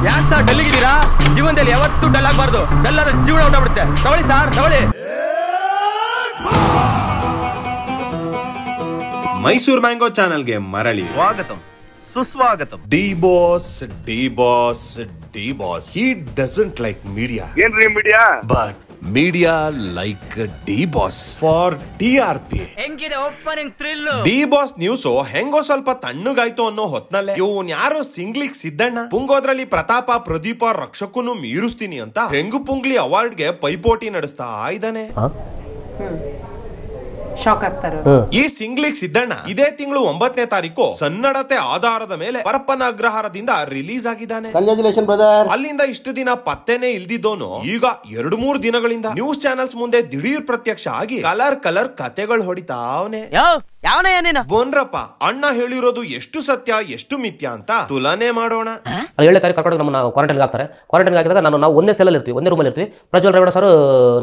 ಯಾಕೆ ಸರ್ ಡಲ್ಲಿಗಿದ್ದೀರಾ? ಜೀವನದಲ್ಲಿ ಯಾವತ್ತೂ ಡಲ್ ಆಗಬಾರ್ದು. ಡಲ್ ಆದ್ರೆ ಜೀವನ ಹೊರಟುಬಿಡುತ್ತೆ. ತಗೊಳ್ಳಿ ಸರ್, ತಗೊಳ್ಳಿ. ಮೈಸೂರು ಮ್ಯಾಂಗೋ ಚಾನೆಲ್ಗೆ ಮರಳಿ ಸ್ವಾಗತಂ, ಸುಸ್ವಾಗತಂ. D boss he doesn't like media. ಏನ್ರಿ media? But media like D boss for TRP. ಹೆಂಗಿದೆ opening thrill? D boss news ಹೆಂಗೋ ಸ್ವಲ್ಪ ತಣ್ಣಗಾಯ್ತು ಅನ್ನೋ ಹೊತ್ನಲ್ಲೇ ಇವನ್ ಯಾರೋ ಸಿಂಗ್ಲಿಕ್ ಸಿದ್ದಣ್ಣ ಪುಂಗೋದ್ರಲ್ಲಿ ಪ್ರತಾಪ ಪ್ರದೀಪ ರಕ್ಷಕನು ಮೀರಿಸ್ತೀನಿ ಅಂತ ಹೆಂಗು ಪುಂಗ್ಲಿ ಅವಾರ್ಡ್ಗೆ ಪೈಪೋಟಿ ನಡೆಸ್ತಾ ಇದ್ದಾನೆ. ಶಾಕ್ ಆಗ್ತಾರೆ. ಈ ಸಿಂಗ್ಲಿಕ್ ಸಿದ್ದಣ್ಣ ಇದೇ ತಿಂಗಳು 9ನೇ ತಾರೀಕು ಸನ್ನಡತೆ ಆಧಾರದ ಮೇಲೆ ಪರಪ್ಪನ ಅಗ್ರಹಾರದಿಂದ ರಿಲೀಸ್ ಆಗಿದ್ದಾನೆ. Congratulation brother. ಅಲ್ಲಿಂದ ಇಷ್ಟು ದಿನ ಪತ್ತೆನೇ ಇಲ್ದಿದ್ದೋನು ಈಗ 2-3 ದಿನಗಳಿಂದ ನ್ಯೂಸ್ ಚಾನೆಲ್ಸ್ ಮುಂದೆ ದಿಢೀರ್ ಪ್ರತ್ಯಕ್ಷ ಆಗಿ ಕಲರ್ ಕತೆಗಳು ಹೊಡಿತಾವನೆ. ಬೋನ್ರಪ್ಪ ಅಣ್ಣ ಹೇಳಿರೋದು ಎಷ್ಟು ಸತ್ಯ ಎಷ್ಟು ಮಿಥ್ಯ ಅಂತ ತುಲನೆ ಮಾಡೋಣ. 7ನೇ ತಾರೀಕು ಕರ್ಕೊಂಡು ನಮ್ಮನ್ನ ಕ್ವಾರಂಟೈನ್ ಹಾಕ್ತಾರೆ. ಕ್ವಾರಂಟೈನ್ ಹಾಕಿದಾಗ ನಾವು ಒಂದೇ ಸೆಲ್ ಇರ್ತೀವಿ, ಒಂದೇ ರೂಮಲ್ಲಿ ಇರ್ತೀವಿ. ಪ್ರಜ್ವಲ್ ರೇವಣ್ಣ ಸರ್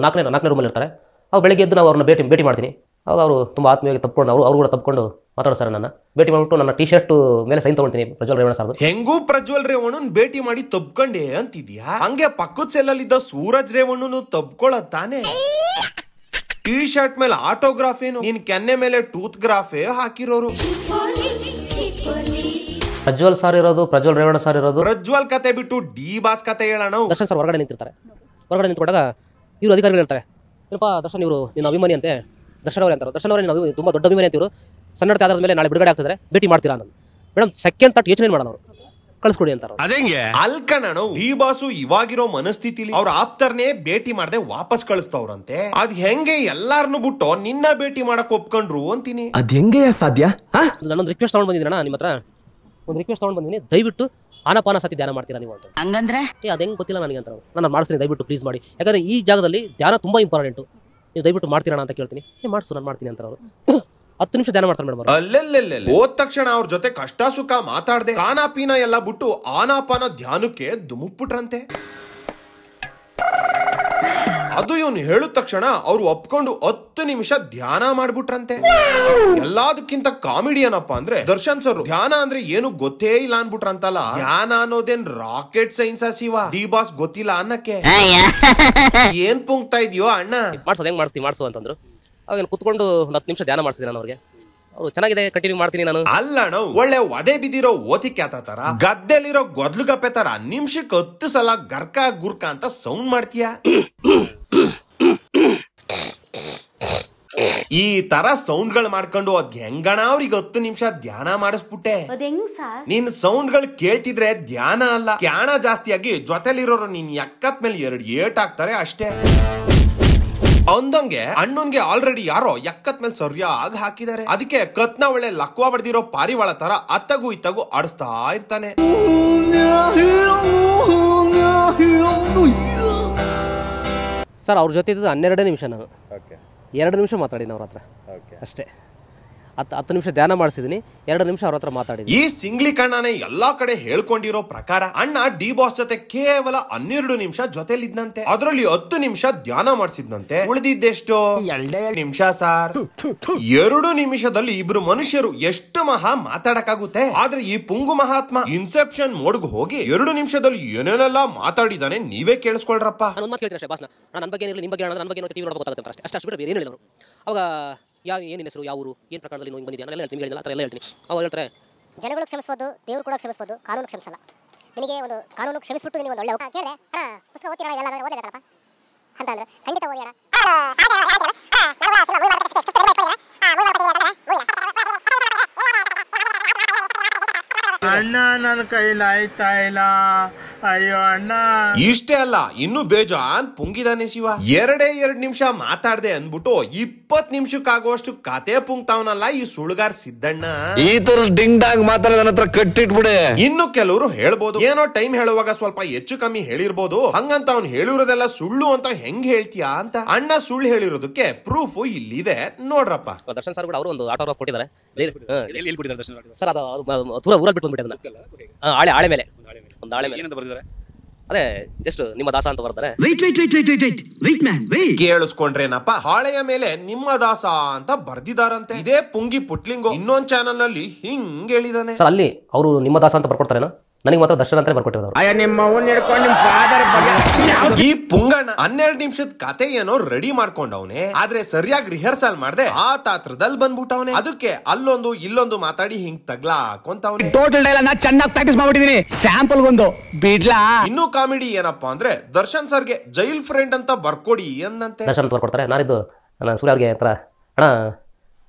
4ನೇ ರೂಮಲ್ಲಿ ಇರ್ತಾರೆ. ಅವ್ರು ಬೆಳಿಗ್ಗೆ ಎದ್ದು ನಾವು ಅವ್ರನ್ನ ಭೇಟಿ ಮಾಡ್ತೀನಿ. ಅವಾಗ ಅವರು ತುಂಬ ಆತ್ಮೀಯವಾಗಿ ತಪ್ಪಿಕೊಂಡು ಅವರು ಕೂಡ ತಪ್ಪಿಕೊಂಡು ಮಾತಾಡ್ತಾರೆ. ನನ್ನ ಭೇಟಿ ಮಾಡಿಬಿಟ್ಟು ನನ್ನ ಟಿ ಶರ್ಟ್ ಮೇಲೆ ಸೈನ್ ತಗೊಳ್ತೀನಿ ಪ್ರಜ್ವಲ್ ರೇವಣ್ಣ ಸರ್. ಹೆಂಗೂ ಪ್ರಜ್ವಲ್ ರೇವಣ್ಣನ್ ಭೇಟಿ ಮಾಡಿ ತಪ್ಕೊಂಡೆ ಅಂತಿದ್ಯಾ? ಹಂಗೆ ಪಕ್ಕದ ಸೆಲ್ಲಲ್ಲಿದ್ದ ಸೂರಜ್ ರೇವಣ್ಣನು ತಪ್ಕೊಳ್ಳತ್ತಾನೆ. ಟಿ ಶರ್ಟ್ ಮೇಲೆ ಆಟೋಗ್ರಾಫ್ ಏನು, ನೀನ್ ಕೆನ್ನೆ ಮೇಲೆ ಟೂತ್ ಗ್ರಾಫೇ ಹಾಕಿರೋರು. ಪ್ರಜ್ವಲ್ ಸರ್ ಇರೋದು, ಪ್ರಜ್ವಲ್ ರೇವಣ್ಣ ಸರ್ ಇರೋದು. ಪ್ರಜ್ವಲ್ ಕತೆ ಬಿಟ್ಟು ಡಿ ಬಾಸ್ ಕತೆ ಹೇಳೋಣ. ದರ್ಶನ್ ಸರ್ ಹೊರಗಡೆ ನಿಂತಿರ್ತಾರೆ. ಹೊರಗಡೆ ನಿಂತ್ಕೊಂಡಾಗ ಇವರು ಅಧಿಕಾರಿಗಳು ಹೇಳ್ತಾರೆ, ಏನಪ್ಪ ದರ್ಶನ್ ಇವರು ನಿನ್ನ ಅಭಿಮಾನಿ ಅಂತೆ, ದರ್ಶನ್ ಅವರೇ ಅಂತಾರೆ. ದರ್ಶನ್ ಅವರೇ ನಿನ್ನ ತುಂಬ ದೊಡ್ಡ ಅಭಿಮಾನಿ ಅಂತಿವರು, ಸನ್ನಡತೆ ಆಧಾರದ ಮೇಲೆ ನಾಳೆ ಬಿಡುಗಡೆ ಆಗ್ತಿದ್ದಾರೆ, ಭೇಟಿ ಮಾಡ್ತೀರಾ ಅಂತ. ಮೇಡಮ್ ಸೆಕೆಂಡ್ ಥಾಟ್ ಯೋಚನೆ ಮಾಡೋಣ, ಅವರು ಕಳಿಸ್ಕೊಡಿ ಅಂತಾರೆ. ಅಲ್ಕಣ ಡಿ ಬಾಸು ಇವಾಗಿರೋ ಮನಸ್ಥಿತಿಲಿ ಅವ್ರ ಆಪ್ತರ್ನೇ ಭೇಟಿ ಮಾಡದೆ ವಾಪಸ್ ಕಳಿಸ್ತವ್ರಂತೆ. ಅದ್ ಹೆಂಗೆ ಎಲ್ಲಾರನ್ನು ಬಿಟ್ಟು ನಿನ್ನ ಭೇಟಿ ಮಾಡಕ್ ಒಪ್ಕೊಂಡ್ರು ಅಂತೀನಿ. ಅದ್ ಹೆಂಗೆ ಸಾಧ್ಯ? ನಾನೊಂದು ರಿಕ್ವೆಸ್ಟ್ ತಗೊಂಡ್ ಬಂದಿದ್ದೀನ ನಿಮ್ಮ ಹತ್ರ, ಒಂದು ರಿಕ್ವೆಸ್ಟ್ ತಗೊಂಡ್ ಬಂದಿದ್ದೀನಿ. ದಯವಿಟ್ಟು ಆನಾಪಾನ ಸತಿ ಧ್ಯಾನ ಮಾಡ್ತೀರಾ ನೀವು ಅಂತ. ಹಂಗಂದ್ರೆ ಅದ್ ಹೆಂಗ್ ಗೊತ್ತಿಲ್ಲ ನನಗೆ ಅಂತ. ನಾನು ಮಾಡಿಸ್ತೀನಿ, ದಯವಿಟ್ಟು ಪ್ಲೀಸ್ ಮಾಡಿ. ಯಾಕಂದ್ರೆ ಈ ಜಾಗದಲ್ಲಿ ಧ್ಯಾನ ತುಂಬಾ ಇಂಪಾರ್ಟೆಂಟು. ನೀವು ದಯವಿಟ್ಟು ಮಾಡ್ತೀರಾ ಅಂತ ಕೇಳ್ತೀನಿ. ಮಾಡಿಸು, ನಾನು ಮಾಡ್ತೀನಿ ಅಂತ. ಅವರು 10 ನಿಮಿಷ ಧ್ಯಾನ ಮಾಡ್ತಾರೆ ಮೇಡಮ್. ಅಲ್ಲೆಲ್ಲೆಲ್ಲೆ ಹೋದ ತಕ್ಷಣ ಅವ್ರ ಜೊತೆ ಕಷ್ಟ ಸುಖ ಮಾತಾಡದೆ ಖಾನಾ ಪೀನಾ ಎಲ್ಲ ಬಿಟ್ಟು ಆನಾಪಾನ ಧ್ಯಾನಕ್ಕೆ ಧುಮುಕ್ಬಿಟ್ರಂತೆ. ಅದು ಇವನು ಹೇಳಿದ ತಕ್ಷಣ ಅವ್ರು ಒಪ್ಕೊಂಡು 10 ನಿಮಿಷ ಧ್ಯಾನ ಮಾಡ್ಬಿಟ್ರಂತೆ. ಎಲ್ಲದಕ್ಕಿಂತ ಕಾಮಿಡಿ ಏನಪ್ಪಾ ಅಂದ್ರೆ ದರ್ಶನ್ ಸರ್ ಧ್ಯಾನ ಅಂದ್ರೆ ಏನು ಗೊತ್ತೇ ಇಲ್ಲ ಅನ್ಬಿಟ್ರಂತಲ್ಲ. ಧ್ಯಾನ ಅನ್ನೋದೇನ್ rocket science Shiva? D boss ಗೊತ್ತಿಲ್ಲ ಅನ್ನಕ್ಕೆ ಏನ್ ಪುಂಕ್ತಾ ಇದೆಯೋ ಅಣ್ಣ? ಮಾಡ್ಸೋದು ಹೆಂಗ್ ಮಾಡಿಸು ಅಂತಂದ್ರು. ಅವಾಗ ಕುತ್ಕೊಂಡು 10 ನಿಮಿಷ ಧ್ಯಾನ ಮಾಡಿಸಿದೆ ನಾನು ಅವ್ರಿಗೆ. ಅವ್ರು ಚೆನ್ನಾಗಿದೆ, ಕಂಟಿನ್ಯೂ ಮಾಡ್ತೀನಿ ನಾನು. ಅಲ್ಲಣ್ಣ ಒಳ್ಳೆ ಒದೆ ಬಿದ್ದಿರೋ ಓತಿಕ್ಯಾತ ತರ, ಗದ್ದೆಲಿರೋ ಗೊದ್ಲುಗಪ್ಪೆ ತರ ನಿಮಿಷಕ್ಕೆ 10 ಸಲ ಗರ್ಕ ಗುರ್ಕ ಅಂತ ಸೌಂಡ್ ಮಾಡ್ತೀಯ. ಈ ತರ ಸೌಂಡ್ ಗಳು ಮಾಡ್ಕೊಂಡು ಅದ್ ಹೆಂಗಣ ಅವ್ರಿಗೆ 10 ನಿಮಿಷ ಧ್ಯಾನ ಮಾಡಿಸ್ಬಿಟ್ಟೆ. ನಿನ್ ಸೌಂಡ್ ಗಳು ಕೇಳ್ತಿದ್ರೆ ಧ್ಯಾನ ಅಲ್ಲ, ಕ್ಯಾಣ ಜಾಸ್ತಿಯಾಗಿ ಜೊತೆಲಿರೋರು ನಿನ್ ಎಕ್ಕತ್ ಮೇಲೆ 2 ಏಟ್ ಹಾಕ್ತಾರೆ ಅಷ್ಟೇ. ಅಂದಂಗೆ ಅಣ್ಣನ್ಗೆ ಆಲ್ರೆಡಿ ಯಾರೋ ಎಕ್ಕತ್ ಮೇಲೆ ಸರಿಯಾಗಿ ಹಾಕಿದ್ದಾರೆ. ಅದಕ್ಕೆ ಕತ್ನ ಒಳ್ಳೆ ಲಕ್ವಾ ಬಡ್ದಿರೋ ಪಾರಿವಾಳ ತರ ಅತ್ತಗೂ ಇತ್ತಗೂ ಆಡಿಸ್ತಾ ಇರ್ತಾನೆ. ಸರ್ ಅವ್ರ ಜೊತೆ 12 ನಿಮಿಷ ನಾನು 2 ನಿಮಿಷ ಮಾತಾಡಿನಿ ಅವ್ರ ಹತ್ರ ಅಷ್ಟೇ. 10 ನಿಮಿಷ ಧ್ಯಾನ ಮಾಡಿಸಿದೀನಿ, 2 ನಿಮಿಷ ಅವ್ರ ಹತ್ರ ಮಾತಾಡಿದ್ದೀನಿ. ಈ ಸಿಂಗ್ಲಿ ಕಣ್ಣನೇ ಎಲ್ಲಾ ಕಡೆ ಹೇಳ್ಕೊಂಡಿರೋ ಪ್ರಕಾರ ಅಣ್ಣ ಡಿ ಬಾಸ್ ಜೊತೆ ಕೇವಲ 12 ನಿಮಿಷ ಜೊತೆಲಿದ್ನಂತೆ. ಅದರಲ್ಲಿ 10 ನಿಮಿಷ ಧ್ಯಾನ ಮಾಡಿಸಿದ್ನಂತೆ. ಉಳಿದಿದ್ದೆಷ್ಟು 2 ನಿಮಿಷ ಸಾರ್. 2 ನಿಮಿಷದಲ್ಲಿ ಇಬ್ರು ಮನುಷ್ಯರು ಎಷ್ಟು ಮಹಾ ಮಾತಾಡಕ್ಕಾಗುತ್ತೆ? ಆದ್ರೆ ಈ ಪುಂಗು ಮಹಾತ್ಮ ಇನ್ಸೆಪ್ಷನ್ ಮೋಡ್ಗೆ ಹೋಗಿ 2 ನಿಮಿಷದಲ್ಲಿ ಏನೇನೆಲ್ಲ ಮಾತಾಡಿದಾನೆ ನೀವೇ ಕೇಳಿಸ್ಕೊಳ್ರಪ್ಪ. ನಾನು ಒಂದು ಮಾತು ಕೇಳ್ತೀನಿ ಅಷ್ಟೇ ಬಾಸ್ನ. ನನ್ನ ಬಗ್ಗೆ ಏನಿರಲಿ, ನಿಮ್ಮ ಬಗ್ಗೆ ನನ್ನ ಬಗ್ಗೆ ಟಿವಿ ನೋಡೋಕೆ ಗೊತ್ತಾಗುತ್ತೆ ಅಷ್ಟೇ. ಅಷ್ಟು ಬಿಟ್ಟು ಏನು ಹೇಳಿದ್ರು ಅವಾಗ ಏನು ಹೆಸರು, ಯಾವ ಊರು, ಏನು ಪ್ರಕಾರದಲ್ಲಿ ನೀವು ಬಂದಿದ್ದೀಯ ಎಲ್ಲ ಹೇಳ್ತೀನಿ, ಹೇಳಿಲ್ಲ ಆ ಥರ ಎಲ್ಲ ಹೇಳ್ತೀನಿ. ಅವ್ರು ಹೇಳ್ತಾರೆ ಜನಗಳು ಕ್ಷಮಿಸ್ಬೋದು, ದೇವರು ಕೂಡ ಕ್ಷಮಿಸ್ಬೋದು, ಕಾನೂನು ಕ್ಷಮಿಸಲ್ಲ. ನಿನಗೆ ಒಂದು ಕಾನೂನು ಕ್ಷಮಿಸ್ಬಿಟ್ಟು ನೀವು ಒಂದು ಒಳ್ಳೆ ಕೇಳಿದೆ ಪುಸ್ತಕ ಓದ್ತೀರಾ ಎಲ್ಲ ಓದಿರತ್ತಪ್ಪ ಅಂತಂದ್ರೆ ಖಂಡಿತ ಓದಿ ಅಣ್ಣ. ಅಣ್ಣ ನನ್ನ ಕೈಲಾಯ್ತಾ ಇಲ್ಲ, ಅಯ್ಯೋ ಅಣ್ಣ. ಇಷ್ಟೇ ಅಲ್ಲ, ಇನ್ನು ಬೇಜಾನ್ ಪುಂಗಿದಾನೆ ಶಿವ. 2 ನಿಮಿಷ ಮಾತಾಡ್ದೆ ಅನ್ಬಿಟ್ಟು 20 ನಿಮಿಷಕ್ಕಾಗುವಷ್ಟು ಕತೆ ಪುಂಗ್ತಾವನಲ್ಲ ಈ ಸುಳ್ಗಾರ್ ಸಿದ್ದಣ್ಣ. ಈ ತರ ಡಿಂಗ್ ಡಾಂಗ್ ಮಾತಾಡ ನನ್ನ ಹತ್ರ ಕಟ್ಟಿಟ್ಬಿಡೆ. ಇನ್ನು ಕೆಲವರು ಹೇಳ್ಬೋದು, ಏನೋ ಟೈಮ್ ಹೇಳುವಾಗ ಸ್ವಲ್ಪ ಹೆಚ್ಚು ಕಮ್ಮಿ ಹೇಳಿರ್ಬೋದು, ಹಂಗಂತ ಅವ್ನು ಹೇಳಿರೋದೆಲ್ಲ ಸುಳ್ಳು ಅಂತ ಹೆಂಗ್ ಹೇಳ್ತೀಯಾ ಅಂತ. ಅಣ್ಣ ಸುಳ್ಳು ಹೇಳಿರೋದಕ್ಕೆ ಪ್ರೂಫ್ ಇಲ್ಲಿದೆ ನೋಡ್ರಪ್ಪ. ದರ್ಶನ್ ಸರ್ ಕೂಡ ಅವರು ಒಂದು ಆಟೋ ಕೊಟ್ಟಿದ್ದಾರೆ ಸರ್. ಅದು ಊರಲ್ಲಿ ಬಿಟ್ಟು ಬಂದ್ಬಿಟ್ಟೆ ಅದನ್ನ ಆಳೆ ಮೇಲೆ ಒಂದು ಆಳೆ ಮೇಲೆ ಅದೇ ಜಸ್ಟ್ ನಿಮ್ಮ ದಾಸ ಅಂತ ಬರ್ತಾರೆ. ಕೇಳಿಸ್ಕೊಂಡ್ರೇನಪ್ಪ, ಹಾಳೆಯ ಮೇಲೆ ನಿಮ್ಮ ದಾಸ ಅಂತ ಬರ್ದಿದಾರಂತೆ. ಇದೇ ಪುಂಗಿ ಪುಟ್ಲಿಂಗು ಇನ್ನೊಂದ್ ಚಾನಲ್ ನಲ್ಲಿ ಹಿಂಗ್ ಹೇಳಿದಾನೆ. ಅಲ್ಲಿ ಅವರು ನಿಮ್ಮ ದಾಸ ಅಂತ ಬರ್ಕೊಡ್ತಾರೇನೋ ನನಗೆ ಮಾತ್ರ ದರ್ಶನ್ ಅಂತಾನೆ ಬರ್ಕೊಟ್ಟಿರೋದು. ಈ ಪುಂಗಣ್ಣ 12 ನಿಮಿಷದ ಕತೆ ಏನೋ ರೆಡಿ ಮಾಡ್ಕೊಂಡವನೆ, ಆದ್ರೆ ಸರಿಯಾಗಿ ರಿಹರ್ಸಲ್ ಮಾಡ್ದೆ ಆ ತಾತ್ರದಲ್ಲಿ ಬಂದ್ಬಿಟ್ಟವನೆ. ಅದಕ್ಕೆ ಅಲ್ಲೊಂದು ಇಲ್ಲೊಂದು ಮಾತಾಡಿ ಹಿಂಗ್ ತಗ್ಲಾ ಹಾಕೊಂತವನೆ. ಟೋಟಲ್ ಡೈಲಾಗ್ ನಾ ಚೆನ್ನಾಗಿ ಪ್ರಾಕ್ಟೀಸ್ ಮಾಡ್ಬಿಟ್ಟಿದೀನಿ, ಸ್ಯಾಂಪಲ್ ಒಂದು ಬಿಡ್ಲಾ. ಇನ್ನು ಕಾಮಿಡಿ ಏನಪ್ಪಾ ಅಂದ್ರೆ ದರ್ಶನ್ ಸರ್ಗೆ ಜೈಲ್ ಫ್ರೆಂಡ್ ಅಂತ ಬರ್ಕೊಡಿ ಎಂದಂತೆ. ದರ್ಶನ್ ಅಂತ ಬರ್ಕೊಡ್ತಾರೆ. ನಾನಿದ್ದು ನಾನು ಸೂರ್ಯ ಅವ್ರಿಗೆ ಹತ್ರ ಅಣ್ಣ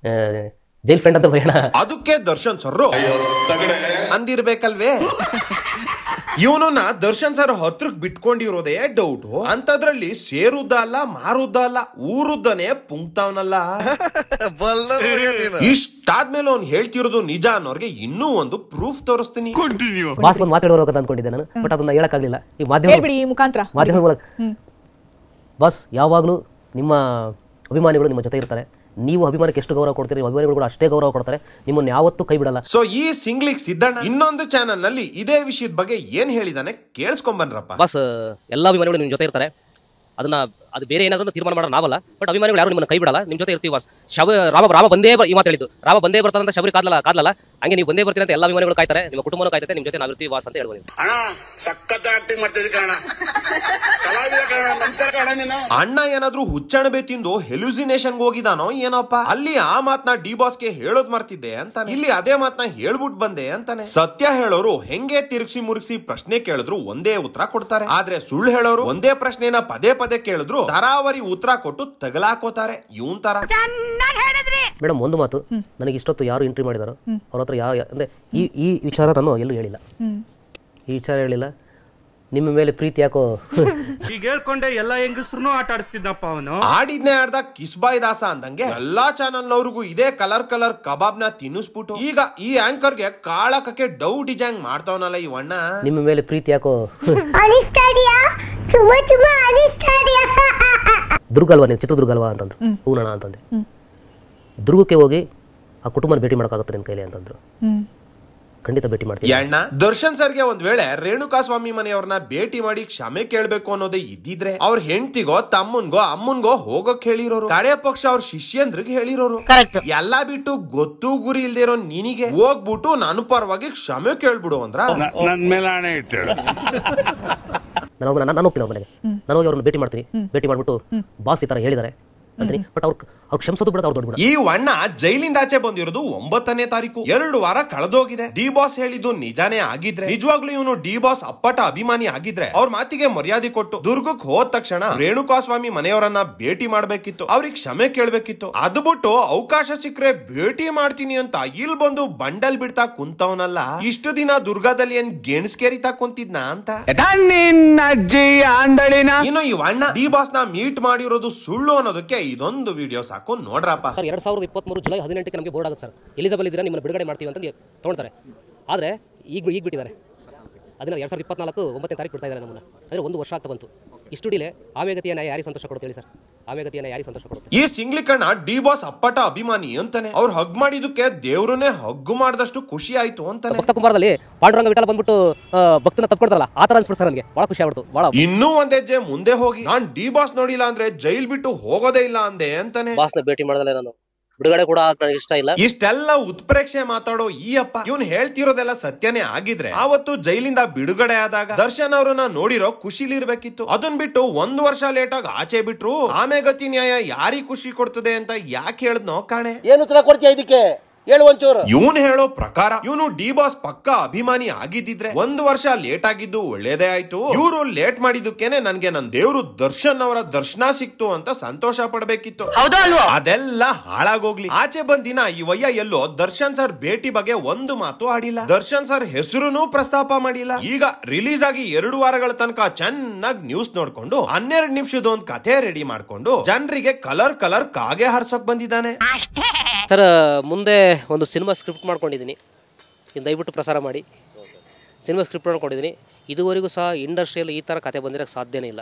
ಜೈಲ್ ಫ್ರೆಂಡ್ ಅಂತ ಬರೋಣ. ಅದಕ್ಕೆ ದರ್ಶನ್ ಸರ್ ಅಂದಿರ್ಬೇಕಲ್ವೇ. ಇವನನ್ನ ದರ್ಶನ್ ಸರ್ ಹತ್ರಕ್ ಬಿಟ್ಕೊಂಡಿರೋದೇ ಡೌಟ್. ಅಂತದ್ರಲ್ಲಿ ಸೇರುದ್ದ ಅಲ್ಲ ಮಾರುದ್ದ ಅಲ್ಲ ಊರುದ್ದನೆ ಪುಂಕ್ತಾವನಲ್ಲ. ಇಷ್ಟಾದ್ಮೇಲೆ ಅವ್ನು ಹೇಳ್ತಿರೋದು ನಿಜ ಅನ್ನೋರ್ಗೆ ಇನ್ನೂ ಒಂದು ಪ್ರೂಫ್ ತೋರಿಸ್ತೀನಿ. ಬಾಸ್ ಒಂದು ಮಾತಾಡೋರು ಅಂತ ಅನ್ಕೊಂಡಿದ್ದೆ ನಾನು, ಬಟ್ ಅದನ್ನ ಹೇಳಕ್ಕಾಗ್ಲಿಲ್ಲ. ಈ ಮಾಧ್ಯಮ ಮೂಲಕ ಬಾಸ್ ಯಾವಾಗ್ಲೂ ನಿಮ್ಮ ಅಭಿಮಾನಿಗಳು ನಿಮ್ಮ ಜೊತೆ ಇರ್ತಾರೆ. ನೀವು ಅಭಿಮಾನಕ್ಕೆ ಎಷ್ಟು ಗೌರವ ಕೊಡ್ತೀರಿ, ಅಭಿಮಾನಿಗಳು ಕೂಡ ಅಷ್ಟೇ ಗೌರವ ಕೊಡ್ತಾರೆ. ನಿಮ್ಮನ್ನು ಯಾವತ್ತೂ ಕೈ ಬಿಡಲ್ಲ. ಸೊ ಈ ಸಿಂಗ್ಲಿಕ್ ಸಿದ್ದಣ್ಣ ಇನ್ನೊಂದು ಚಾನೆಲ್ ನಲ್ಲಿ ಇದೇ ವಿಷಯದ ಬಗ್ಗೆ ಏನ್ ಹೇಳಿದಾನೆ ಕೇಳಿಸ್ಕೊಂಬನ್ರಪ್ಪ. ಬಾಸ್ ಎಲ್ಲ ಅಭಿಮಾನಿಗಳು ನಿಮ್ಮ ಜೊತೆ ಇರ್ತಾರೆ. ಅದು ಬೇರೆ ಏನಾದ್ರೂ ತೀರ್ಮಾನ ಮಾಡೋದು ನಾವಲ್ಲ, ಬಟ್ ಅಭಿಮಾನಿಗಳು ಯಾರು ನಿಮ್ಮನ್ನು ಕೈ ಬಿಡಲ್ಲ, ನಿಮ್ಮ ಜೊತೆ ಇರ್ತೀವಿ ಬಾಸ್. ರಾಮ ಬಂದೇ ಈ ಮಾತು ಹೇಳಿದ್ದು, ರಾಮ ಬಂದೇ ಬರ್ತಾರಂತ ಶಬರಿ ಕಾದ್ಲಲ್ಲ ಹಂಗೆ ನೀವು ಬಂದೇ ಬರ್ತೀರಿ ಅಂತ ಎಲ್ಲ ಅಭಿಮಾನಿಗಳು ಕಾಯ್ತಾರೆ, ನಿಮ್ಮ ಕುಟುಂಬನೂ ಕಾಯ್ತಾರೆ, ನಿಮ್ಮ ಜೊತೆ ನಾವಿರ್ತೀವಿ ಬಾಸ್ ಅಂತ ಹೇಳ್ಬೋದು. ಅಣ್ಣ ಏನಾದ್ರೂ ಹುಚ್ಚಣಬೆ ತಿಂದು ಹೆಲುಸಿನೇಷನ್ ಹೋಗಿದಾನೋ ಏನಪ್ಪ. ಅಲ್ಲಿ ಆ ಮಾತನ್ನ ಡಿ ಬಾಸ್ಗೆ ಹೇಳೋದ್ ಮರ್ತಿದ್ದೆ ಅಂತಾನೆ, ಇಲ್ಲಿ ಅದೇ ಮಾತನ್ನ ಹೇಳ್ಬಿಟ್ ಬಂದೆ ಅಂತಾನೆ. ಸತ್ಯ ಹೇಳೋರು ಹೆಂಗೆ ತಿರುಗಿಸಿ ಮುರುಗಿಸಿ ಪ್ರಶ್ನೆ ಕೇಳಿದ್ರು ಒಂದೇ ಉತ್ತರ ಕೊಡ್ತಾರೆ, ಆದ್ರೆ ಸುಳ್ಳು ಹೇಳೋರು ಒಂದೇ ಪ್ರಶ್ನೆನ ಪದೇ ಪದೇ ಕೇಳಿದ್ರು ತರಾವರಿ ಉತ್ತರ ಕೊಟ್ಟು ತಗಲಾಕೋತಾರೆ. ಇವನ್ ತರ. ಮೇಡಮ್ ಒಂದು ಮಾತು, ನನಗೆ ಇಷ್ಟೊತ್ತು ಯಾರು ಎಂಟ್ರಿ ಮಾಡಿದಾರೋ ಅವ್ರ ಹತ್ರ ಅಂದ್ರೆ ಈ ವಿಚಾರ ನಾನು ಎಲ್ಲೂ ಹೇಳಿಲ್ಲ. ಈ ವಿಚಾರ ಹೇಳಿಲ್ಲ. ನಿಮ್ಮ ಮೇಲೆ ಪ್ರೀತಿ ಯಾಕೋ ಈಗ ಹೇಳ್ಕೊಂಡೆ ಎಲ್ಲ ಹೆಂಗಸ್ರು ಆಟ ಆಡಿಸ್ತಿದ್ದಪ್ಪ ಅವನು. ಆಡಿದ್ನೇ ಆಡ್ದ ಕಿಸ್ಬಾಯ್ ದಾಸ ಅಂದಂಗೆ ಎಲ್ಲಾ ಚಾನಲ್ ನವ್ರಿಗೂ ಇದೇ ಕಲರ್ ಕಬಾಬ್ ನ ತಿನ್ನಿಸ್ಬಿಟ್ಟು ಈಗ ಈ ಆಂಕರ್ ಗೆ ಕಾಳಕಕ್ಕೆ ಡೌ ಡಿಜಾಂಗ್ ಮಾಡ್ತಾವನಲ್ಲ ಇವಣ್ಣ. ನಿಮ್ಮ ಮೇಲೆ ಪ್ರೀತಿ ಯಾಕೋ ದುರ್ಗ ಅಲ್ವಾ, ನೀವು ಚಿತ್ರದುರ್ಗ ಅಲ್ವಾ ಅಂತಂದ್ರು. ಹೂನಣ್ಣ ಅಂತಂದೆ. ದುರ್ಗಕ್ಕೆ ಹೋಗಿ ಆ ಕುಟುಂಬನ ಭೇಟಿ ಮಾಡೋಕ್ಕಾಗುತ್ತೆ ನಿನ್ ಕೈಲಿ ಅಂತಂದ್ರು. ಖಂಡಿತ ಭೇಟಿ ಮಾಡ್ತೀನಿ ಅಣ್ಣ. ದರ್ಶನ್ ಸರ್ಗೆ ಒಂದ್ ವೇಳೆ ರೇಣುಕಾ ಸ್ವಾಮಿ ಮನೆಯವ್ರನ್ನ ಭೇಟಿ ಮಾಡಿ ಕ್ಷಮೆ ಕೇಳ್ಬೇಕು ಅನ್ನೋದೇ ಇದ್ದಿದ್ರೆ ಅವ್ರ ಹೆಂಡತಿಗೋ ತಮ್ಮನ್ಗೋ ಅಮ್ಮನ್ಗೋ ಹೋಗಕ್ ಹೇಳಿರೋರು, ಕಡೆ ಪಕ್ಷ ಅವ್ರ ಶಿಷ್ಯಂದ್ರಿಗೆ ಹೇಳಿರೋರು. ಎಲ್ಲಾ ಬಿಟ್ಟು ಗೊತ್ತು ಗುರಿ ಇಲ್ದಿರೋ ನಿನಿಗೆ ಹೋಗ್ಬಿಟ್ಟು ನಾನು ಪರವಾಗಿ ಕ್ಷಮೆ ಕೇಳ್ಬಿಡು ಅಂದ್ರ ನನ್ ಮೇಲೆ ಆಣೆ ಇಟ್ಟು ನಾನು ಹೋಗ್ತೀನಿ ಅವ್ರ ಮನೆಗೆ. ನಾನು ಹೋಗಿ ಅವ್ರನ್ನ ಭೇಟಿ ಮಾಡ್ತೀನಿ. ಭೇಟಿ ಮಾಡ್ಬಿಟ್ಟು ಬಾಸ್ ಈ ತರ ಹೇಳಿದ್ದಾರೆ ಅಂತೀನಿ, ಬಟ್ ಅವ್ರು ಕ್ಷಮಿಸೋದು ಬಿಡೋದು ಅವ್ರು ದೊಡ್ಡ. ಈ ವಣ್ಣ ಜೈಲಿಂದ ಆಚೆ ಬಂದಿರೋದು 9ನೇ ತಾರೀಕು. 2 ವಾರ ಕಳೆದೋಗಿದೆ. ಡಿ ಬಾಸ್ ಹೇಳಿದ್ದು ನಿಜಾನೇ ಆಗಿದ್ರೆ, ನಿಜವಾಗ್ಲೂ ಇವನು ಡಿ ಬಾಸ್ ಅಪ್ಪಟ ಅಭಿಮಾನಿ ಆಗಿದ್ರೆ ಅವ್ರ ಮಾತಿಗೆ ಮರ್ಯಾದೆ ಕೊಟ್ಟು ದುರ್ಗಕ್ಕೆ ಹೋದ ತಕ್ಷಣ ರೇಣುಕಾ ಸ್ವಾಮಿ ಮನೆಯವರನ್ನ ಭೇಟಿ ಮಾಡ್ಬೇಕಿತ್ತು, ಅವ್ರಿಗೆ ಕ್ಷಮೆ ಕೇಳ್ಬೇಕಿತ್ತು. ಅದು ಬಿಟ್ಟು ಅವಕಾಶ ಸಿಕ್ಕರೆ ಭೇಟಿ ಮಾಡ್ತೀನಿ ಅಂತ ಇಲ್ಲಿ ಬಂದು ಬಂಡಲ್ ಬಿಡ್ತಾ ಕುಂತವನಲ್ಲ. ಇಷ್ಟು ದಿನ ದುರ್ಗಾದಲ್ಲಿ ಏನ್ ಗೆಣಸ್ಕೇರಿತಾ ಕುಂತಿದ್ನ ಅಂತ. ಇನ್ನು ಈ ವಣ್ಣ ಡಿ ಬಾಸ್ ನ ಮೀಟ್ ಮಾಡಿರೋದು ಸುಳ್ಳು ಅನ್ನೋದಕ್ಕೆ ಇದೊಂದು ವಿಡಿಯೋ ಸಾಕು, ನೋಡ್ರಪ್ಪ. ಸರ್ 2023 ಜುಲೈ 18ಕ್ಕೆ ನಮಗೆ ಬೋರ್ಡ್ ಆಗುತ್ತೆ ಸರ್. ಎಲಿಜಬಲ್ ಇದ್ದೀರಾ, ನಿಮ್ಮನ್ನು ಬಿಡುಗಡೆ ಮಾಡ್ತೀವಿ ಅಂತ ತೊಗೊಳ್ತಾರೆ. ಆದರೆ ಈಗ ಬಿಟ್ಟಿದ್ದಾರೆ. ಅದನ್ನ 2024 9ನೇ ತಾರೀಕು ಬಿಡ್ತಾ ಇದ್ದಾರೆ ನಮ್ಮನ್ನ. ಅಂದರೆ 1 ವರ್ಷ ಆಗ್ತಾ ಬಂತು. ಇಷ್ಟು ಡಿಲೇ ಆಮೆಗತಿಯ ನ್ಯಾಯ ಯಾರಿಗೆ ಸಂತೋಷ ಕೊಡುತ್ತೆ ಹೇಳಿ ಸರ್? ಆಮೆಗತಿಯ ನ್ಯಾಯ ಯಾರಿಗೆ ಸಂತೋಷ ಕೊಡುತ್ತೆ? ಈ ಸಿಂಗ್ಲಿಕಣ್ಣ ಡಿ ಬಾಸ್ ಅಪ್ಪಟ ಅಭಿಮಾನಿ ಅಂತಾನೆ. ಅವ್ರು ಹಗ್ ಮಾಡಿದಕ್ಕೆ ದೇವ್ರನ್ನೇ ಹಗ್ಗು ಮಾಡಿದಷ್ಟು ಖುಷಿ ಆಯ್ತು ಅಂತಾನೆ. ಭಕ್ತ ಕುಮಾರದಲ್ಲಿ ಪಾಂಡುರಂಗ ವಿಠಲ ಬಂದ್ಬಿಟ್ಟು ಭಕ್ತನ ತಪ್ಪಿಕೊಡ್ತಾರಲ್ಲ, ಆ ತರ ಅನ್ಸ್ಬಿಟ್ಟು ಸರ್ ನನಗೆ ಬಹಳ ಖುಷಿ ಆಗ್ಬಿಡ್ತು. ಬಹಳ ಇನ್ನೂ ಒಂದ್ ಹೆಜ್ಜೆ ಮುಂದೆ ಹೋಗಿ ನಾನ್ ಡಿ ಬಾಸ್ ನೋಡಿಲ್ಲ ಅಂದ್ರೆ ಜೈಲ್ ಬಿಟ್ಟು ಹೋಗೋದೇ ಇಲ್ಲ ಅಂದೆ ಅಂತಾನೆ. ಬಾಸ್ನ ಭೇಟಿ ಮಾಡದಲ್ಲ ನಾನು ಬಿಡುಗಡೆ ಕೂಡ ನನಗೆ ಇಷ್ಟ ಇಲ್ಲ. ಇಷ್ಟೆಲ್ಲ ಉತ್ಪ್ರೇಕ್ಷೆ ಮಾತಾಡೋ ಈ ಅಪ್ಪ ಇವನು ಹೇಳ್ತಿರೋದೆಲ್ಲ ಸತ್ಯನೇ ಆಗಿದ್ರೆ ಅವತ್ತು ಜೈಲಿಂದ ಬಿಡುಗಡೆ ಆದಾಗ ದರ್ಶನ್ ಅವ್ರನ್ನ ನೋಡಿರೋ ಖುಷಿಲಿರ್ಬೇಕಿತ್ತು. ಅದನ್ ಬಿಟ್ಟು 1 ವರ್ಷ ಲೇಟ್ ಆಗಿ ಆಚೆ ಬಿಟ್ರು ಆಮೆಗತಿ ನ್ಯಾಯ ಯಾರಿಗ್ ಖುಷಿ ಕೊಡ್ತದೆ ಅಂತ ಯಾಕೆ ಹೇಳದ್ನೋ ಕಾಣೆ. ಏನು ಉತ್ತರ ಕೊಡ್ತೀಯ ಇದಕ್ಕೆ? ಇವನು ಹೇಳೋ ಪ್ರಕಾರ ಇವನು ಡಿ ಬಾಸ್ ಪಕ್ಕ ಅಭಿಮಾನಿ ಆಗಿದ್ದಿದ್ರೆ 1 ವರ್ಷ ಲೇಟ್ ಆಗಿದ್ದು ಒಳ್ಳೇದೇ ಆಯ್ತು. ಇವರು ಲೇಟ್ ಮಾಡಿದಕ್ಕೇನೆ ನನ್ಗೆ ನನ್ ದೇವ್ರು ದರ್ಶನ್ ಅವರ ದರ್ಶನ ಸಿಕ್ತು ಅಂತ ಸಂತೋಷ ಪಡ್ಬೇಕಿತ್ತು. ಅದೆಲ್ಲ ಹಾಳಾಗೋಗ್ಲಿ. ಆಚೆ ಬಂದಿನ ಈ ವಯ್ಯ ಎಲ್ಲೋ ದರ್ಶನ್ ಸರ್ ಭೇಟಿ ಬಗ್ಗೆ ಒಂದು ಮಾತು ಆಡಿಲ್ಲ. ದರ್ಶನ್ ಸರ್ ಹೆಸರುನು ಪ್ರಸ್ತಾಪ ಮಾಡಿಲ್ಲ. ಈಗ ರಿಲೀಸ್ ಆಗಿ 2 ವಾರಗಳ ತನಕ ಚೆನ್ನಾಗಿ ನ್ಯೂಸ್ ನೋಡ್ಕೊಂಡು 12 ನಿಮಿಷದ ಒಂದು ಕಥೆ ರೆಡಿ ಮಾಡ್ಕೊಂಡು ಜನರಿಗೆ ಕಲರ್ ಕಾಗೆ ಹರ್ಸೋಕ್ ಬಂದಿದ್ದಾನೆ. ಸರ್ ಮುಂದೆ ಒಂದು ಸಿನಿಮಾ ಸ್ಕ್ರಿಪ್ಟ್ ಮಾಡ್ಕೊಂಡಿದ್ದೀನಿ, ದಯವಿಟ್ಟು ಪ್ರಸಾರ ಮಾಡಿ. ಸಿನಿಮಾ ಸ್ಕ್ರಿಪ್ಟ್ ಮಾಡ್ಕೊಂಡಿದ್ದೀನಿ. ಇದುವರೆಗೂ ಸಹ ಇಂಡಸ್ಟ್ರಿಯಲ್ಲಿ ಈ ತರ ಕತೆ ಬಂದಿರಕ್ಕೆ ಸಾಧ್ಯನೇ ಇಲ್ಲ.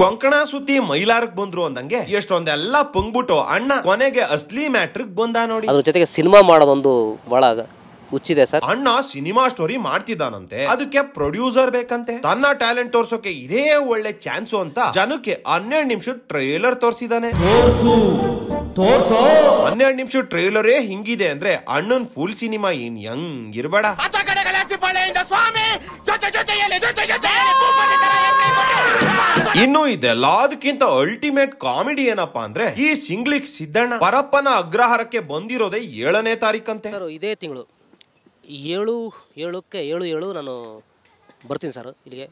ಕೊಂಕಣ ಸುತ್ತಿ ಮೈಲಾರಕ್ ಬಂದ್ರು ಅಂದಂಗೆ ಎಷ್ಟೊಂದೆಲ್ಲ ಪಂಗ್ಬಿಟ್ಟು ಅಣ್ಣ ಕೊನೆಗೆ ಅಸ್ಲಿ ಮ್ಯಾಟ್ರಿಕ್ ಬಂದ ನೋಡಿ. ಅದ್ರ ಜೊತೆಗೆ ಸಿನಿಮಾ ಮಾಡೋದೊಂದು ಬಹಳ ಹುಚ್ಚಿದೆ ಸರ್. ಅಣ್ಣ ಸಿನಿಮಾ ಸ್ಟೋರಿ ಮಾಡ್ತಿದ್ದಾನಂತೆ, ಅದಕ್ಕೆ ಪ್ರೊಡ್ಯೂಸರ್ ಬೇಕಂತೆ. ತನ್ನ ಟ್ಯಾಲೆಂಟ್ ತೋರ್ಸೋಕೆ ಇದೇ ಒಳ್ಳೆ ಚಾನ್ಸು ಅಂತ ಜನಕ್ಕೆ 12 ನಿಮಿಷ ಟ್ರೇಲರ್ ತೋರಿಸಿದಾನೆ. ತೋರ್ಸೋ 12 ನಿಮಿಷ ಟ್ರೇಲರೇ ಹಿಂಗಿದೆ ಅಂದ್ರೆ ಅಣ್ಣನ್ ಫುಲ್ ಸಿನಿಮಾ ಇನ್ ಯಂಗ್ ಇರ್ಬೇಡ. ಇನ್ನು ಇದೆಲ್ಲದಕ್ಕಿಂತ ಅಲ್ಟಿಮೇಟ್ ಕಾಮಿಡಿ ಏನಪ್ಪಾ ಅಂದ್ರೆ ಈ ಸಿಂಗ್ಲಿಕ್ ಸಿದ್ದಣ್ಣ ಪರಪ್ಪನ ಅಗ್ರಹಾರಕ್ಕೆ ಬಂದಿರೋದೇ 7ನೇ ತಾರೀಕಂತೆ. ಇದೇ ತಿಂಗಳು 7/7 ನಾನು ಬರ್ತೀನಿ ಸರ್ ಇಲ್ಲಿಗೆ.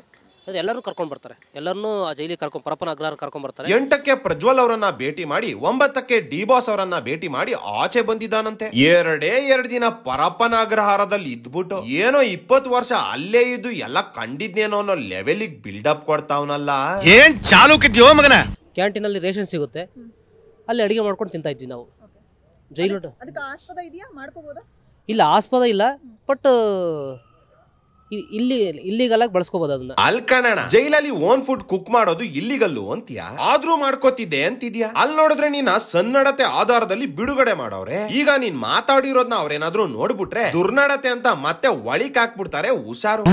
ಎಲ್ಲರೂ ಕರ್ಕೊಂಡ್ ಬರ್ತಾರೆ, ಎಲ್ಲರನ್ನೂ ಜೈಲಿಗೆ ಪರಪ್ಪನ ಅಗ್ರಹಾರ ಕರ್ಕೊಂಡ್ ಬರ್ತಾರೆ. 8ಕ್ಕೆ ಪ್ರಜ್ವಲ್ ಅವರನ್ನ ಭೇಟಿ ಮಾಡಿ 9ಕ್ಕೆ ಡಿ ಬಾಸ್ ಅವರನ್ನ ಭೇಟಿ ಮಾಡಿ ಆಚೆ ಬಂದಿದ್ದಾನಂತೆ. 2 ದಿನ ಪರಪ್ಪನ ಅಗ್ರಹಾರದಲ್ಲಿ ಇದ್ಬಿಟ್ಟು ಏನೋ 20 ವರ್ಷ ಅಲ್ಲೇ ಇದ್ದು ಎಲ್ಲ ಕಂಡಿದ್ನೇನೋ ಅನ್ನೋ ಲೆವೆಲಿಗೆ ಬಿಲ್ಡಪ್ ಕೊಡ್ತಾವನಲ್ಲ. ಏನ್ ಚಾಲು ಕಿದ್ಯೋ ಮಗನ. ಕ್ಯಾಂಟೀನ್ ಅಲ್ಲಿ ರೇಷನ್ ಸಿಗುತ್ತೆ, ಅಲ್ಲಿ ಅಡಿಗೆ ಮಾಡ್ಕೊಂಡು ತಿಂತಾ ಇದ್ವಿ ನಾವು. ಜೈಲು ಇಲ್ಲ, ಆಸ್ಪದ ಇಲ್ಲ, ಬಟ್ ಇಲ್ಲಿಗಲ್ ಆಗಿ ಬಳಸ್ಕೋಬಹುದು ಅದನ್ನ. ಅಲ್ ಕಣಣ, ಜೈಲಲ್ಲಿ ಓನ್ ಫುಡ್ ಕುಕ್ ಮಾಡೋದು ಇಲ್ಲಿಗಲ್ಲು ಅಂತೀಯ, ಆದ್ರೂ ಮಾಡ್ಕೋತಿದ್ದೆ ಅಂತಿದ್ಯಾ. ಅಲ್ಲಿ ನೋಡಿದ್ರೆ ನೀನ ಸನ್ನಡತೆ ಆಧಾರದಲ್ಲಿ ಬಿಡುಗಡೆ ಮಾಡವ್ರೆ. ಈಗ ನೀನ್ ಮಾತಾಡಿರೋದ್ನ ಅವ್ರೇನಾದ್ರೂ ನೋಡ್ಬಿಟ್ರೆ ದುರ್ನಡತೆ ಅಂತ ಮತ್ತೆ ಒಳಿಕ್ ಹಾಕ್ಬಿಡ್ತಾರೆ. ಹುಷಾರು.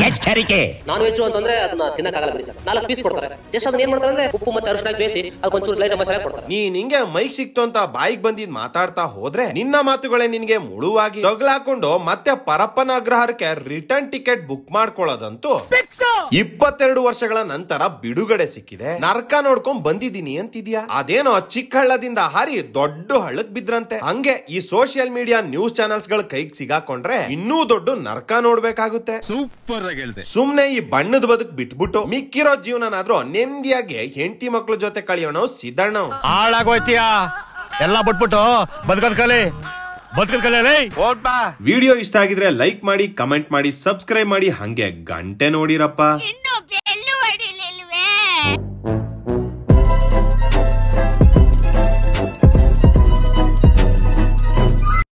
ನಾನ್ ವೆಜ್ ಅಂತಂದ್ರೆ ಅದನ್ನ ತಿನ್ನಕ್ಕಾಗಲ್ಲ ಬಿಡಿ ಸರ್. 4 ಪೀಸ್ ಕೊಡ್ತಾರೆ. ಜಸ್ಟ್ ಅದನ್ನ ಏನ್ ಮಾಡ್ತಾರೆ ಅಂದ್ರೆ ಉಪ್ಪು ಮತ್ತೆ ಅರಿಶಿನ ಬೇಯಿಸಿ ಅದಕ್ಕೊಂಚೂರು ಲೈಟ್ ಮಸಾಲೆ ಕೊಡ್ತಾರೆ. ನೀನ್ ಹಿಂಗೆ ಮೈಕ್ ಸಿಕ್ತು ಅಂತ ಬಾಯಿಗೆ ಬಂದಿದ್ ಮಾತಾಡ್ತಾ ಹೋದ್ರೆ ನಿನ್ನ ಮಾತುಗಳೇ ನಿನ್ಗೆ ಮುಳುವಾಗಿ ತಗ್ಲಾಕೊಂಡು ಮತ್ತೆ ಪರಪ್ಪನ ಅಗ್ರಹಾರಕ್ಕೆ ರಿಟರ್ನ್ ಟಿಕೆಟ್ ಬುಕ್ ಮಾಡ್ಕೊಳ್ಳೋದಂತೂ 22 ವರ್ಷಗಳ ನಂತರ ಬಿಡುಗಡೆ ಸಿಕ್ಕಿದೆ. ನರ್ಕ ನೋಡ್ಕೊಂಡ್ ಬಂದಿದ್ದೀನಿ ಅಂತಿದ್ಯಾ. ಅದೇನೋ ಚಿಕ್ಕ ಹಳ್ಳದಿಂದ ಹಾರಿ ದೊಡ್ಡ ಹಳ್ಳಕ್ ಬಿದ್ರಂತೆ. ಹಂಗೆ ಈ ಸೋಷಿಯಲ್ ಮೀಡಿಯಾ ನ್ಯೂಸ್ ಚಾನೆಲ್ಸ್ ಗಳ ಕೈಗೆ ಸಿಗಾಕೊಂಡ್ರೆ ಇನ್ನೂ ದೊಡ್ಡ ನರ್ಕ ನೋಡ್ಬೇಕಾಗುತ್ತೆ. ಸೂಪರ್ ಆಗಿ ಹೇಳಿದೆ. ಸುಮ್ನೆ ಈ ಬಣ್ಣದ ಬದುಕ್ ಬಿಟ್ಬಿಟ್ಟು ಮಿಕ್ಕಿರೋ ಜೀವನನಾದ್ರೂ ನೆಮ್ಮದಿಯಾಗಿ ಹೆಂಡತಿ ಮಕ್ಳ ಜೊತೆ ಕಳಿಯೋಣ ಸಿದ್ದಣ್ಣ. ಹಾಳಾಗೋಯ್ತೀಯಾ ಎಲ್ಲ ಬಿಟ್ಬಿಟ್ಟು ಬದುಕಲ್ ಕಲಿ. ವಿಡಿಯೋ ಇಷ್ಟ ಆಗಿದ್ರೆ ಲೈಕ್ ಮಾಡಿ, ಕಮೆಂಟ್ ಮಾಡಿ, ಸಬ್ಸ್ಕ್ರೈಬ್ ಮಾಡಿ, ಹಂಗೆ ಗಂಟೆ ನೋಡಿರಪ್ಪ.